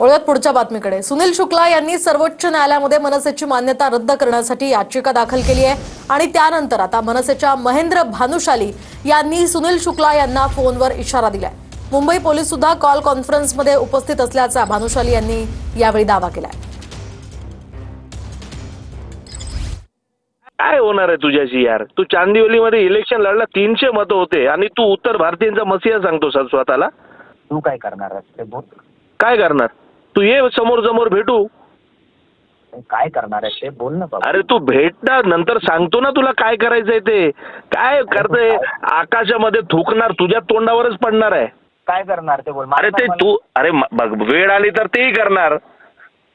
वळूयात पुढच्या बातमीकडे। सुनील शुक्ला यांनी सर्वोच्च न्यायालयामध्ये मनसेची मान्यता रद्द करण्यासाठी याचिका दाखल केली आहे आणि त्यानंतर आता मनसेच्या महेंद्र भानुशाली यांनी सुनील शुक्ला यांना फोनवर इशारा दिलाय। मुंबई पोलीस सुद्धा कॉल कॉन्फरन्समध्ये उपस्थित असल्याचा भानुशाली यांनी यावेळी दावा केलाय। काय होणार आहे तुझ्याशी यार? तू चांदिवलीमध्ये इलेक्शन लढला, 300 मतं होते आणि तू उत्तर भारतीयांचा मसिहा सांगतो सर स्वतःला। तू काय करणार आहेस ते बोल। काय करणार? तू ये समोर समोर भेटू। काय करणार आहे ते बोल ना बाबा। अरे तू भेट ना, नंतर सांगतो ना तुला काय करायचंय ते। काय करतोय? आकाशामध्ये थुकणार, तुझ्या तोंडावरच पडणार आहे। काय करणार ते बोल। अरे ते तू, अरे बघ, वेळ आली तर तेही करणार।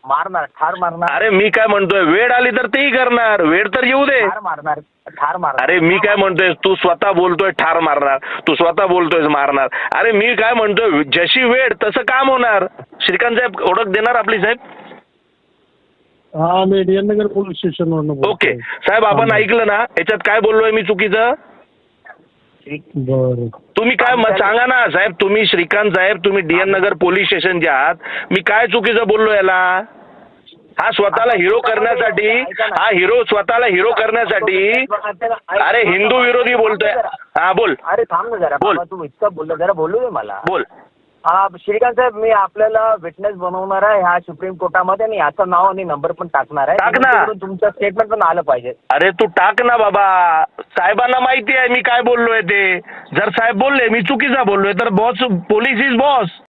मारणार, ठार मारणार। अरे मी काय म्हणतोय, वेळ आली तर तेही करणार। वेळ तर येऊ दे। ठार मारणार, ठार मारणार। अरे मी काय म्हणतोय, तू स्वतः बोलतोय ठार मारणार, तू स्वतः बोलतोय मारणार। अरे मी काय म्हणतोय, जशी वेळ तसं काम होणार। श्रीकांत साहेब ओळख देणार आपली साहेब? हा, मी डीएन नगर पोलीस स्टेशन वरून ओके साहेब, आपण ऐकलं ना याच्यात काय बोललोय मी चुकीचं? बरं, तुम्ही काय सांगा ना साहेब, तुम्ही श्रीकांत साहेब, तुम्ही डीएन नगर पोलीस स्टेशनचे आहात, मी काय चुकीचं बोललो याला? हा स्वतःला हिरो करण्यासाठी, हा हिरो स्वतःला हिरो करण्यासाठी, अरे हिंदू विरोधी बोलतोय। हा बोल। अरे थांब ना जरा बोल। बाबा, तू इतकं बोलला, जरा बोलू दे मला। बोल। हा श्रीकांत साहेब, मी आपल्याला विटनेस बनवणार आहे ह्या सुप्रीम कोर्टामध्ये आणि याचं नाव आणि नंबर पण टाकणार आहे। टाक ना। तुमचं स्टेटमेंट पण आलं पाहिजे। अरे तू टाक ना बाबा, साहेबांना माहिती आहे मी काय बोललोय ते। जर साहेब बोलले मी चुकीचा बोललोय तर बॉस, पोलीस इज बॉस।